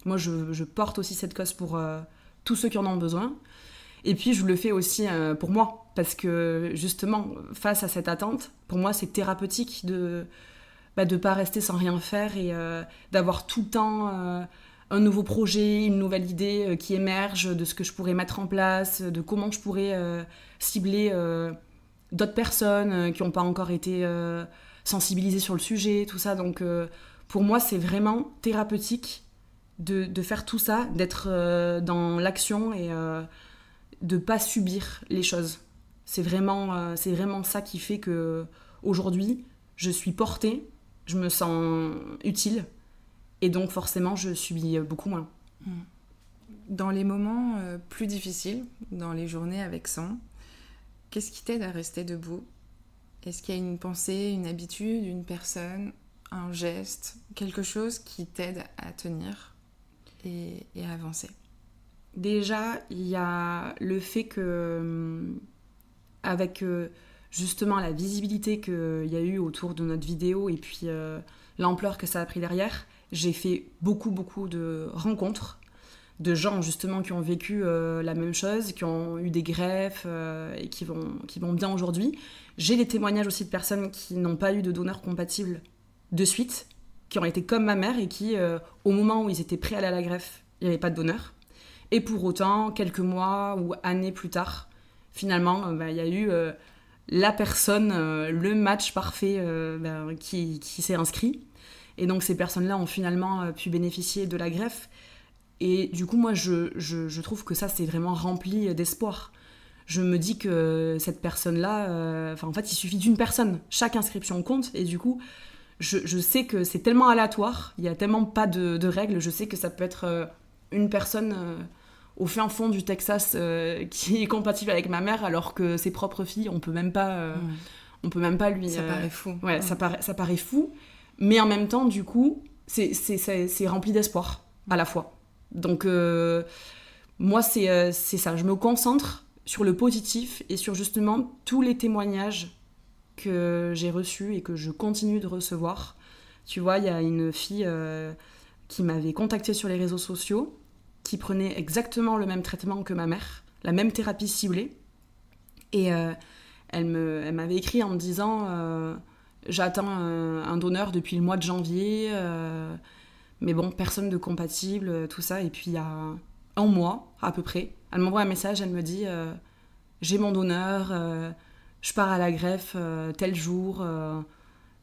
moi, je porte aussi cette cause pour tous ceux qui en ont besoin. Et puis, je le fais aussi pour moi, parce que justement, face à cette attente, pour moi, c'est thérapeutique de pas rester sans rien faire et d'avoir tout le temps un nouveau projet, une nouvelle idée qui émerge de ce que je pourrais mettre en place, de comment je pourrais cibler d'autres personnes qui n'ont pas encore été sensibilisées sur le sujet, tout ça. Donc, pour moi, c'est vraiment thérapeutique de faire tout ça, d'être dans l'action et de pas subir les choses. C'est vraiment ça qui fait que aujourd'hui je suis portée, je me sens utile et donc forcément je subis beaucoup moins. Dans les moments plus difficiles, dans les journées avec sang, qu'est-ce qui t'aide à rester debout? Est-ce qu'il y a une pensée, une habitude, une personne, un geste, quelque chose qui t'aide à tenir et à avancer? Déjà, il y a le fait que, avec justement la visibilité qu'il y a eu autour de notre vidéo et puis l'ampleur que ça a pris derrière, j'ai fait beaucoup de rencontres de gens justement qui ont vécu la même chose, qui ont eu des greffes et qui vont bien aujourd'hui. J'ai des témoignages aussi de personnes qui n'ont pas eu de donneur compatible de suite, qui ont été comme ma mère et qui, au moment où ils étaient prêts à aller à la greffe, il n'y avait pas de donneur. Et pour autant, quelques mois ou années plus tard, finalement, il y a eu la personne, le match parfait qui s'est inscrit. Et donc ces personnes-là ont finalement pu bénéficier de la greffe. Et du coup, moi, je trouve que ça, c'est vraiment rempli d'espoir. Je me dis que cette personne-là, en fait, il suffit d'une personne. Chaque inscription compte. Et du coup, je sais que c'est tellement aléatoire, il n'y a tellement pas de règles. Je sais que ça peut être une personne au fin fond du Texas qui est compatible avec ma mère, alors que ses propres filles, on peut même pas lui... Ça paraît fou. Ouais, ça paraît fou. Mais en même temps, du coup, c'est rempli d'espoir, à la fois. Donc, moi, c'est ça. Je me concentre sur le positif et sur justement tous les témoignages que j'ai reçus et que je continue de recevoir. Tu vois, il y a une fille qui m'avait contactée sur les réseaux sociaux, qui prenait exactement le même traitement que ma mère, la même thérapie ciblée. Et elle m'avait écrit en me disant j'attends un donneur depuis le mois de janvier, mais bon, personne de compatible, tout ça. Et puis il y a un mois, à peu près, elle m'envoie un message, elle me dit j'ai mon donneur, je pars à la greffe tel jour.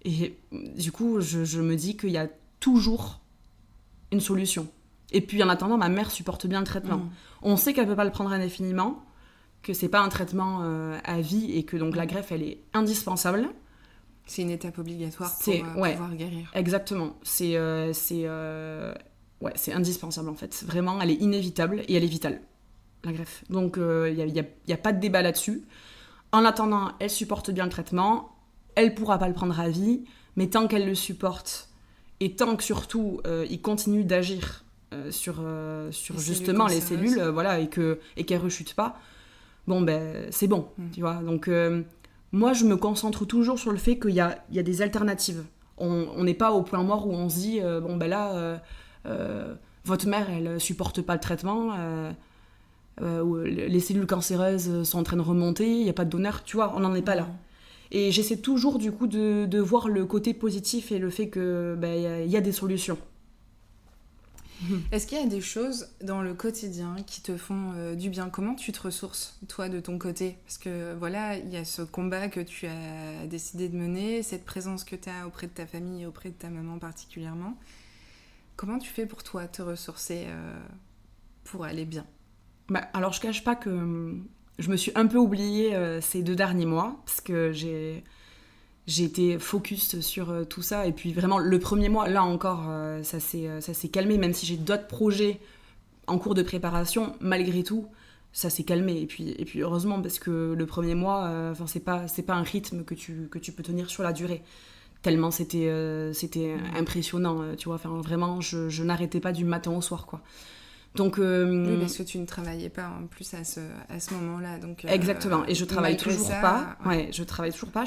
Et du coup, je me dis qu'il y a toujours une solution. Et puis en attendant, ma mère supporte bien le traitement. On sait qu'elle peut pas le prendre indéfiniment, que c'est pas un traitement à vie et que donc la greffe, elle est indispensable. C'est une étape obligatoire pour pouvoir guérir. Exactement. C'est indispensable en fait. Vraiment, elle est inévitable et elle est vitale, la greffe. Donc il y a pas de débat là-dessus. En attendant, elle supporte bien le traitement. Elle pourra pas le prendre à vie, mais tant qu'elle le supporte et tant que surtout il continue d'agir sur justement les cellules, voilà, et qu'elle rechute pas, bon ben c'est bon, tu vois. Donc moi je me concentre toujours sur le fait qu'il y a des alternatives. On n'est pas au point mort où on se dit bon ben là votre mère elle supporte pas le traitement, les cellules cancéreuses sont en train de remonter, il y a pas de donneur, tu vois, on n'en est pas là. Et j'essaie toujours du coup de voir le côté positif et le fait que y a des solutions. Est-ce qu'il y a des choses dans le quotidien qui te font du bien ? Comment tu te ressources, toi, de ton côté ? Parce que voilà, il y a ce combat que tu as décidé de mener, cette présence que tu as auprès de ta famille et auprès de ta maman particulièrement. Comment tu fais pour toi te ressourcer pour aller bien ? Alors, je cache pas que je me suis un peu oubliée ces 2 derniers mois, parce que j'ai été focus sur tout ça. Et puis vraiment, le premier mois, là encore, ça s'est calmé, même si j'ai d'autres projets en cours de préparation, malgré tout, ça s'est calmé. Et puis heureusement, parce que le premier mois, c'est pas un rythme que tu peux tenir sur la durée. Tellement c'était impressionnant, tu vois. Enfin, vraiment, je n'arrêtais pas du matin au soir, quoi. Donc, oui, parce que tu ne travaillais pas en plus à ce moment-là. Donc, exactement, et je travaille toujours pas. Ouais, je travaille toujours pas.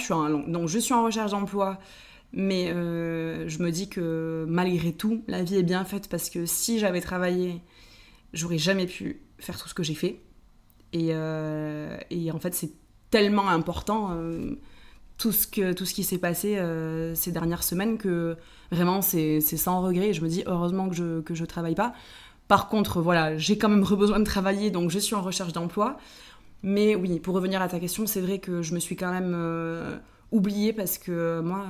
Donc je suis en recherche d'emploi, mais je me dis que malgré tout, la vie est bien faite parce que si j'avais travaillé, j'aurais jamais pu faire tout ce que j'ai fait. Et en fait, c'est tellement important tout ce qui s'est passé ces dernières semaines que vraiment c'est sans regret. Et je me dis heureusement que je travaille pas. Par contre, voilà, j'ai quand même besoin de travailler, donc je suis en recherche d'emploi. Mais oui, pour revenir à ta question, c'est vrai que je me suis quand même oubliée parce que moi,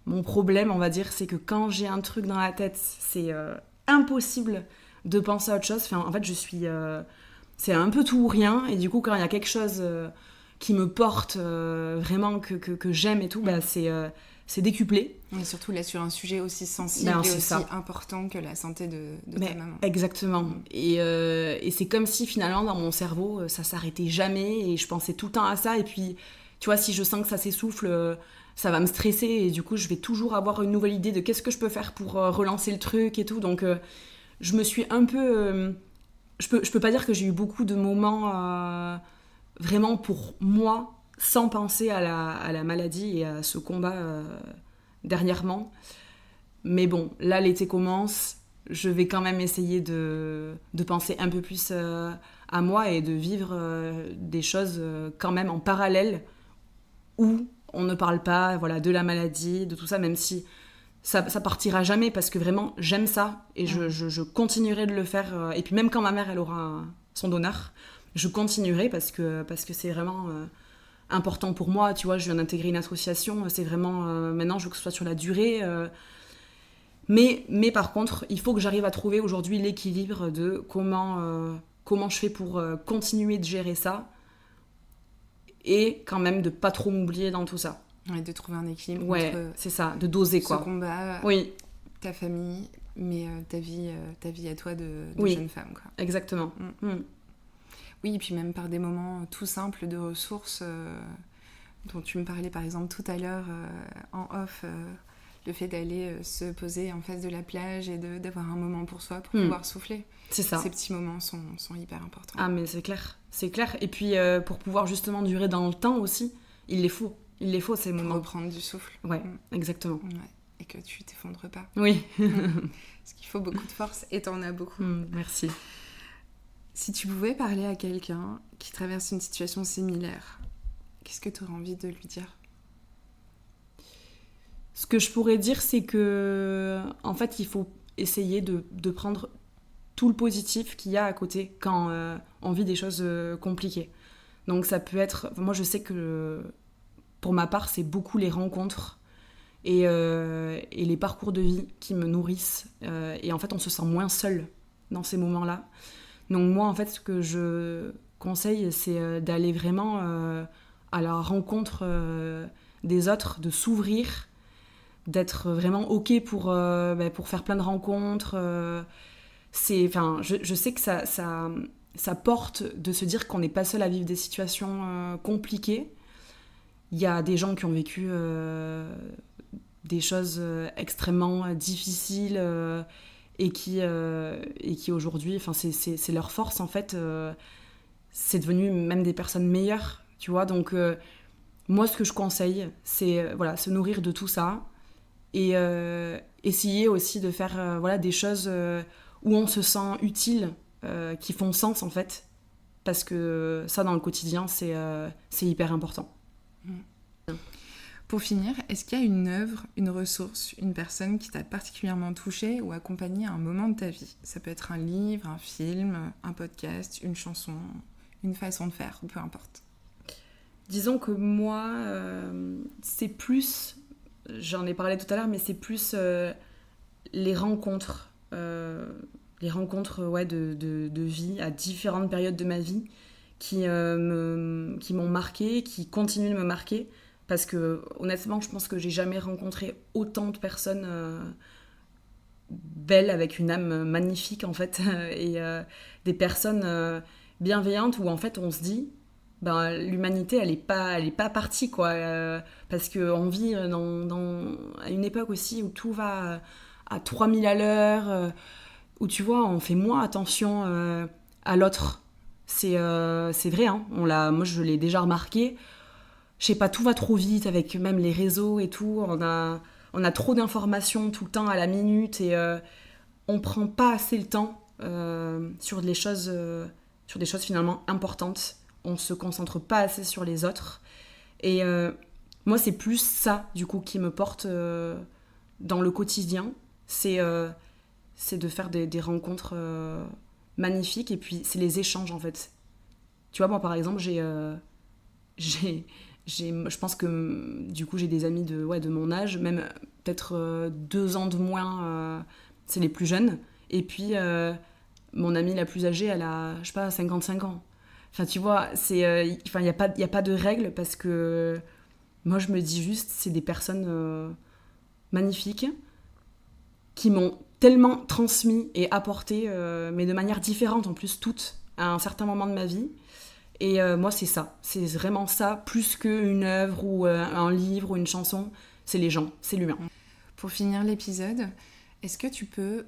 mon problème, on va dire, c'est que quand j'ai un truc dans la tête, c'est impossible de penser à autre chose. Enfin, en fait, c'est un peu tout ou rien. Et du coup, quand il y a quelque chose qui me porte vraiment, que j'aime et tout, c'est décuplé. Et surtout là sur un sujet aussi sensible et aussi important que la santé de ta maman. Exactement. Et c'est comme si finalement dans mon cerveau ça s'arrêtait jamais et je pensais tout le temps à ça. Et puis tu vois, si je sens que ça s'essouffle, ça va me stresser et du coup je vais toujours avoir une nouvelle idée de qu'est-ce que je peux faire pour relancer le truc et tout. Donc je me suis un peu... je peux pas dire que j'ai eu beaucoup de moments vraiment pour moi sans penser à la maladie et à ce combat dernièrement. Mais bon, là l'été commence, je vais quand même essayer de penser un peu plus à moi et de vivre des choses quand même en parallèle où on ne parle pas, voilà, de la maladie, de tout ça, même si ça partira jamais parce que vraiment j'aime ça et je continuerai de le faire. Et puis même quand ma mère elle aura son donneur, je continuerai parce que c'est vraiment... important pour moi, tu vois, je viens d'intégrer une association, c'est vraiment, maintenant je veux que ce soit sur la durée, mais par contre, il faut que j'arrive à trouver aujourd'hui l'équilibre de comment je fais pour continuer de gérer ça, et quand même de pas trop m'oublier dans tout ça. Ouais, de trouver un équilibre entre c'est ça, de doser quoi. Ce combat, oui. Ta famille, mais ta vie à toi de jeune femme, quoi. Exactement. Oui, et puis même par des moments tout simples de ressources dont tu me parlais par exemple tout à l'heure en off, le fait d'aller se poser en face de la plage et d'avoir un moment pour soi pour pouvoir souffler. C'est ça. Ces petits moments sont hyper importants. Ah mais c'est clair. Et puis pour pouvoir justement durer dans le temps aussi, il les faut ces moments. Pour reprendre du souffle. Ouais, exactement. Ouais. Et que tu t'effondres pas. Oui. Parce qu'il faut beaucoup de force et t'en as beaucoup. Merci. Si tu pouvais parler à quelqu'un qui traverse une situation similaire, qu'est-ce que tu aurais envie de lui dire ? Ce que je pourrais dire, c'est que, en fait, il faut essayer de prendre tout le positif qu'il y a à côté quand on vit des choses compliquées. Donc ça peut être... Moi, je sais que, pour ma part, c'est beaucoup les rencontres et les parcours de vie qui me nourrissent. Et en fait, on se sent moins seul dans ces moments-là. Donc moi, en fait, ce que je conseille, c'est d'aller vraiment à la rencontre des autres, de s'ouvrir, d'être vraiment OK pour faire plein de rencontres. Je sais que ça porte de se dire qu'on n'est pas seul à vivre des situations compliquées. Il y a des gens qui ont vécu des choses extrêmement difficiles et qui aujourd'hui, c'est leur force en fait. C'est devenu même des personnes meilleures, tu vois. Donc moi, ce que je conseille, c'est se nourrir de tout ça et essayer aussi de faire des choses où on se sent utile, qui font sens en fait, parce que ça dans le quotidien c'est hyper important. Pour finir, est-ce qu'il y a une œuvre, une ressource, une personne qui t'a particulièrement touchée ou accompagnée à un moment de ta vie ? Ça peut être un livre, un film, un podcast, une chanson, une façon de faire, peu importe. Disons que moi, c'est plus, j'en ai parlé tout à l'heure, mais c'est plus les rencontres de vie à différentes périodes de ma vie qui m'ont marquée, qui continuent de me marquer. Parce que honnêtement, je pense que j'ai jamais rencontré autant de personnes belles, avec une âme magnifique en fait, et des personnes bienveillantes où en fait on se dit, l'humanité elle est pas partie quoi, parce qu'on vit à une époque aussi où tout va à 3000 à l'heure, où tu vois, on fait moins attention à l'autre. C'est vrai, hein, moi je l'ai déjà remarqué. Je sais pas, tout va trop vite avec même les réseaux et tout. On a trop d'informations tout le temps à la minute et on prend pas assez le temps sur des choses finalement importantes. On se concentre pas assez sur les autres. Et moi, c'est plus ça, du coup, qui me porte dans le quotidien. C'est de faire des rencontres magnifiques et puis c'est les échanges, en fait. Tu vois, moi, par exemple, je pense que du coup j'ai des amis de mon âge, même peut-être 2 ans de moins, c'est les plus jeunes. Et puis mon amie la plus âgée, elle a, je sais pas, 55 ans. Enfin tu vois, il n'y a pas de règle parce que moi je me dis juste, c'est des personnes magnifiques qui m'ont tellement transmis et apporté, mais de manière différente en plus toutes, à un certain moment de ma vie. Et moi, c'est ça. C'est vraiment ça, plus qu'une œuvre ou un livre ou une chanson. C'est les gens, c'est l'humain. Pour finir l'épisode, est-ce que tu peux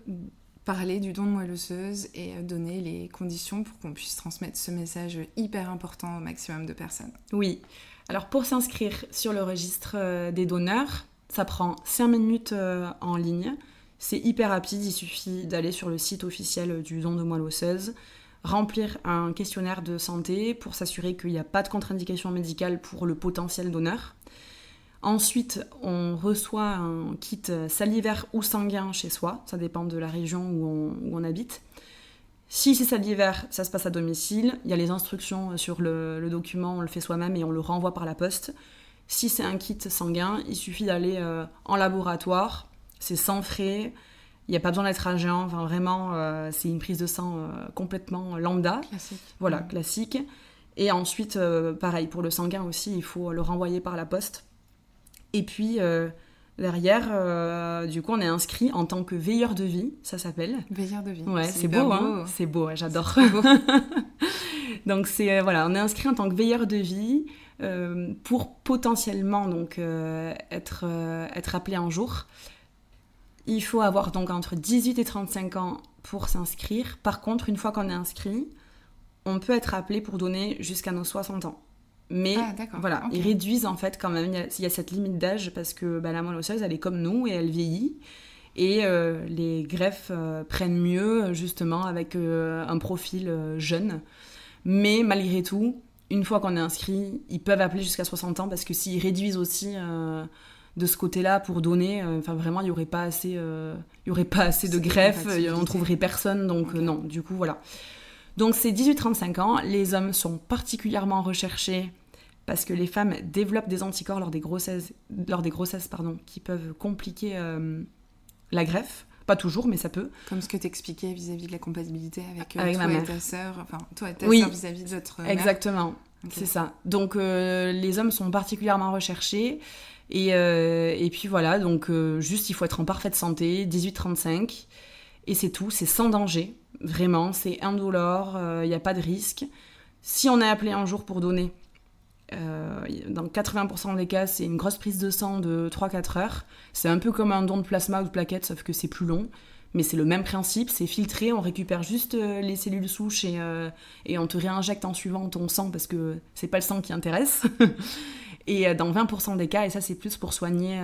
parler du don de moelle osseuse et donner les conditions pour qu'on puisse transmettre ce message hyper important au maximum de personnes ? Oui. Alors, pour s'inscrire sur le registre des donneurs, ça prend 5 minutes en ligne. C'est hyper rapide. Il suffit d'aller sur le site officiel du don de moelle osseuse, remplir un questionnaire de santé pour s'assurer qu'il n'y a pas de contre-indication médicale pour le potentiel donneur. Ensuite, on reçoit un kit salivaire ou sanguin chez soi, ça dépend de la région où on habite. Si c'est salivaire, ça se passe à domicile. Il y a les instructions sur le document, on le fait soi-même et on le renvoie par la poste. Si c'est un kit sanguin, il suffit d'aller en laboratoire, c'est sans frais. Il n'y a pas besoin d'être à jeun, enfin vraiment, c'est une prise de sang complètement lambda. Classique. Voilà, classique. Et ensuite, pareil, pour le sanguin aussi, il faut le renvoyer par la poste. Et puis, derrière, du coup, on est inscrit en tant que veilleur de vie, ça s'appelle. Veilleur de vie. Ouais, c'est beau, hein. C'est beau, ouais, j'adore. Beau. Donc, on est inscrit en tant que veilleur de vie pour potentiellement donc, être appelé un jour. Il faut avoir donc entre 18 et 35 ans pour s'inscrire. Par contre, une fois qu'on est inscrit, on peut être appelé pour donner jusqu'à nos 60 ans. Mais voilà, okay. Ils réduisent en fait quand même, il y a cette limite d'âge parce que la moelle osseuse, elle est comme nous et elle vieillit. Et les greffes prennent mieux justement avec un profil jeune. Mais malgré tout, une fois qu'on est inscrit, ils peuvent appeler jusqu'à 60 ans parce que s'ils réduisent aussi... de ce côté-là pour donner, vraiment il y aurait pas assez de greffes, on trouverait personne, donc okay. Non, du coup voilà. Donc c'est 18-35 ans, les hommes sont particulièrement recherchés parce que les femmes développent des anticorps lors des grossesses qui peuvent compliquer la greffe. Pas toujours, mais ça peut. Comme ce que t'expliquais vis-à-vis de la compatibilité avec toi ma mère. Et ta sœur, enfin toi et ta oui, sœur vis-à-vis de votre mère. Exactement, okay. C'est ça. Donc les hommes sont particulièrement recherchés, et puis voilà, donc juste il faut être en parfaite santé, 18-35, et c'est tout, c'est sans danger, vraiment, c'est indolore, il n'y a pas de risque. Si on est appelé un jour pour donner, dans 80% des cas, c'est une grosse prise de sang de 3-4 heures. C'est un peu comme un don de plasma ou de plaquettes, sauf que c'est plus long. Mais c'est le même principe, c'est filtré, on récupère juste les cellules souches et on te réinjecte en suivant ton sang parce que c'est pas le sang qui intéresse. Et dans 20% des cas, et ça c'est plus pour soigner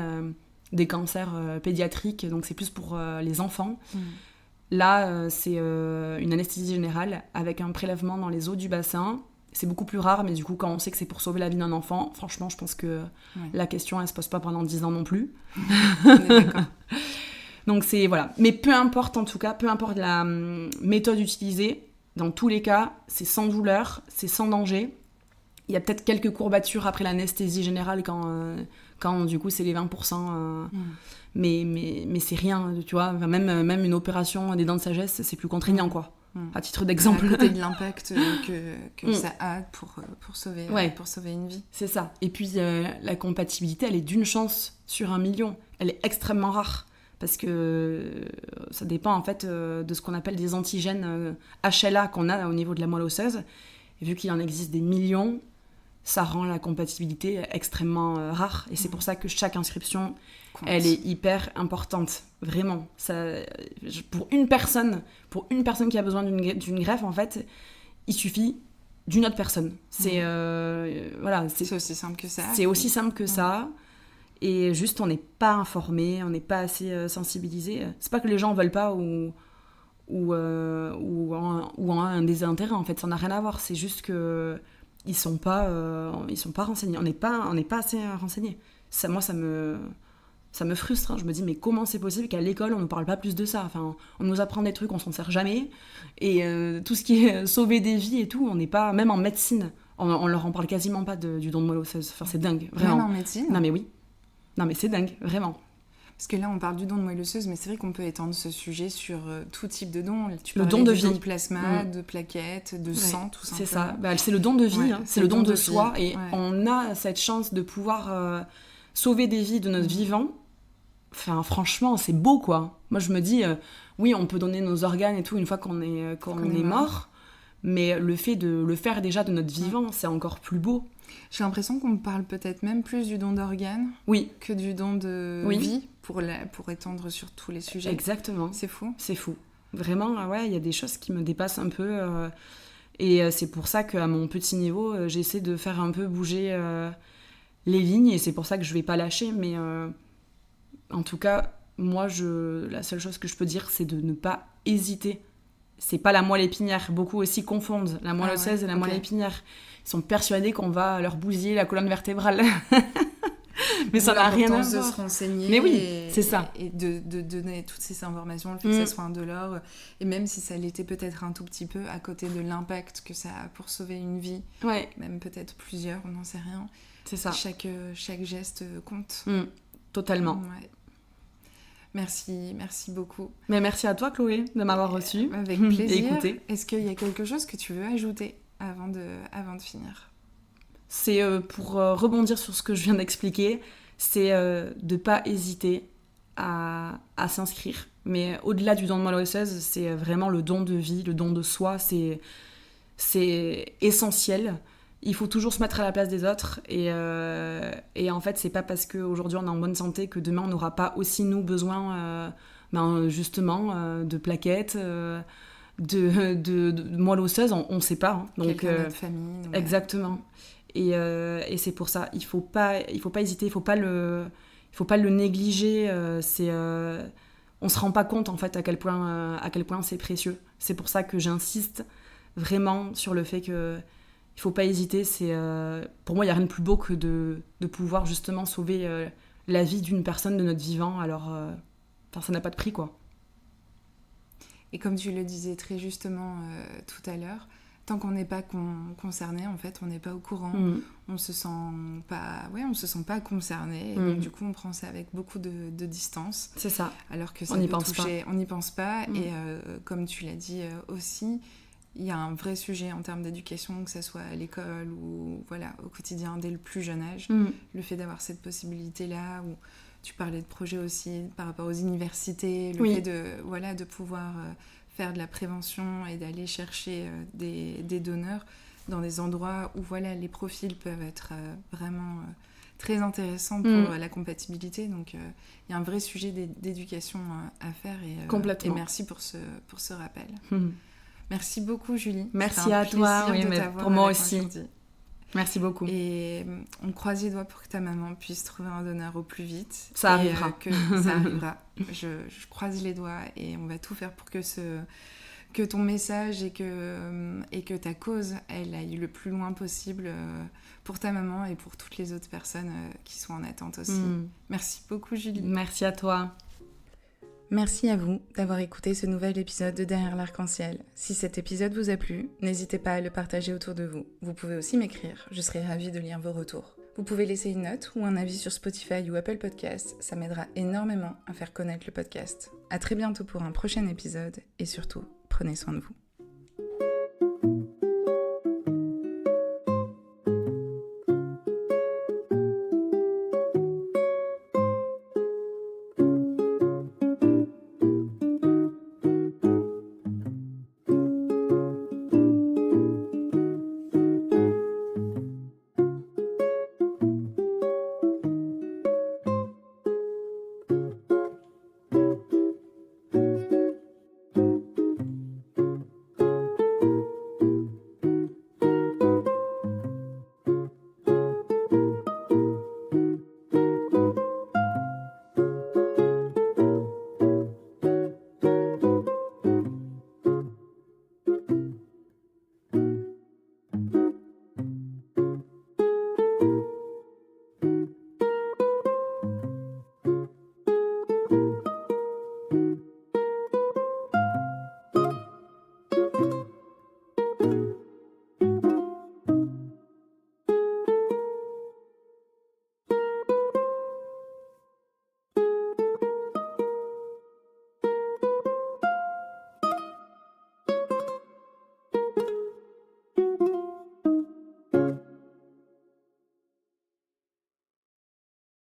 des cancers pédiatriques, donc c'est plus pour les enfants. Là, c'est une anesthésie générale avec un prélèvement dans les os du bassin. C'est beaucoup plus rare, mais du coup, quand on sait que c'est pour sauver la vie d'un enfant, franchement, je pense que la question, elle se pose pas pendant 10 ans non plus. On est d'accord. Donc c'est, voilà. Mais peu importe, en tout cas, peu importe la méthode utilisée, dans tous les cas, c'est sans douleur, c'est sans danger. Il y a peut-être quelques courbatures après l'anesthésie générale quand du coup, c'est les 20%. Mais c'est rien, tu vois. Enfin, même une opération des dents de sagesse, c'est plus contraignant, quoi. À titre d'exemple. À côté de l'impact que ça a pour sauver une vie. C'est ça. Et puis, la compatibilité, elle est d'une chance sur 1 million. Elle est extrêmement rare. Parce que ça dépend, en fait, de ce qu'on appelle des antigènes HLA qu'on a au niveau de la moelle osseuse. Et vu qu'il en existe des millions, ça rend la compatibilité extrêmement rare. Et c'est pour ça que chaque inscription, elle est hyper importante. Vraiment. Ça, pour une personne qui a besoin d'une greffe, en fait, il suffit d'une autre personne. C'est, voilà, c'est aussi simple que ça. C'est aussi simple que ça. Et juste, on n'est pas informé, on n'est pas assez sensibilisé. C'est pas que les gens veulent pas ou ont un désintérêt, en fait. Ça n'a rien à voir. C'est juste que ils sont pas renseignés. On n'est pas assez renseignés. Ça, moi, ça me frustre. Hein. Je me dis, mais comment c'est possible qu'à l'école, on ne nous parle pas plus de ça? Enfin, on nous apprend des trucs, on s'en sert jamais. Et tout ce qui est sauver des vies et tout, on n'est pas... Même en médecine, on leur en parle quasiment pas du don de moelle osseuse. Enfin, c'est dingue, vraiment. Même en médecine? Non, mais oui. Non, mais c'est dingue, vraiment. Parce que là, on parle du don de moelle osseuse, mais c'est vrai qu'on peut étendre ce sujet sur tout type de don. Le don de vie. Don de plasma, de plaquettes, de sang, tout simplement. C'est ça. Bah, c'est le don de vie, hein. C'est le don de soi. Vie. Et on a cette chance de pouvoir sauver des vies de notre vivant. Enfin, franchement, c'est beau, quoi. Moi, je me dis, oui, on peut donner nos organes et tout une fois qu'on est mort. Mais le fait de le faire déjà de notre vivant, c'est encore plus beau. J'ai l'impression qu'on parle peut-être même plus du don d'organes que du don de vie pour étendre sur tous les sujets. Exactement. C'est fou. C'est fou. Vraiment, il y a des choses qui me dépassent un peu. Et c'est pour ça qu'à mon petit niveau, j'essaie de faire un peu bouger les lignes. Et c'est pour ça que je vais pas lâcher. Mais en tout cas, moi, la seule chose que je peux dire, c'est de ne pas hésiter. C'est pas la moelle épinière. Beaucoup aussi confondent la moelle osseuse et la moelle épinière. Ils sont persuadés qu'on va leur bousiller la colonne vertébrale. Mais ça n'a rien à voir. De se renseigner. Mais oui, c'est ça. Et de donner toutes ces informations, le fait que ça soit indolore. Et même si ça l'était peut-être un tout petit peu, à côté de l'impact que ça a pour sauver une vie, même peut-être plusieurs, on n'en sait rien. C'est ça. Chaque geste compte. Totalement. Ouais. Merci beaucoup. Mais merci à toi, Chloé, de m'avoir reçue. Avec plaisir. Et écouté. Est-ce qu'il y a quelque chose que tu veux ajouter avant de finir? C'est pour rebondir sur ce que je viens d'expliquer, c'est de ne pas hésiter à s'inscrire. Mais au-delà du don de moelle osseuse, c'est vraiment le don de vie, le don de soi, c'est essentiel. Il faut toujours se mettre à la place des autres et en fait, c'est pas parce qu'aujourd'hui on est en bonne santé que demain on n'aura pas aussi nous besoin justement de plaquettes, de moelle osseuse, on sait pas. Hein. Donc, quelqu'un de notre famille. Ouais. Exactement. Et c'est pour ça, il faut pas hésiter, il faut pas le négliger. On se rend pas compte en fait à quel point c'est précieux. C'est pour ça que j'insiste vraiment sur le fait que il faut pas hésiter. Pour moi, il y a rien de plus beau que de pouvoir justement sauver la vie d'une personne de notre vivant. Alors, ça n'a pas de prix, quoi. Et comme tu le disais très justement tout à l'heure, tant qu'on n'est pas concerné, en fait, on n'est pas au courant, on se sent pas concerné. Et donc, du coup, on prend ça avec beaucoup de distance. C'est ça. Alors que ça on peut n'y pense toucher, pas. on n'y pense pas. Et comme tu l'as dit aussi, il y a un vrai sujet en termes d'éducation, que ce soit à l'école ou au quotidien, dès le plus jeune âge. Le fait d'avoir cette possibilité-là, où tu parlais de projets aussi par rapport aux universités, le fait de pouvoir faire de la prévention et d'aller chercher des donneurs dans des endroits où les profils peuvent être vraiment très intéressants pour la compatibilité. Donc il y a un vrai sujet d'éducation à faire et merci pour ce rappel. Merci beaucoup, Julie. Merci à toi, pour moi aussi. Aujourd'hui. Merci beaucoup. Et on croise les doigts pour que ta maman puisse trouver un donneur au plus vite. Ça arrivera. Ça arrivera. Je croise les doigts et on va tout faire pour que ton message et que ta cause, elle aille le plus loin possible pour ta maman et pour toutes les autres personnes qui sont en attente aussi. Merci beaucoup, Julie. Merci à toi. Merci à vous d'avoir écouté ce nouvel épisode de Derrière l'arc-en-ciel. Si cet épisode vous a plu, n'hésitez pas à le partager autour de vous. Vous pouvez aussi m'écrire, je serai ravie de lire vos retours. Vous pouvez laisser une note ou un avis sur Spotify ou Apple Podcasts, ça m'aidera énormément à faire connaître le podcast. À très bientôt pour un prochain épisode et surtout, prenez soin de vous.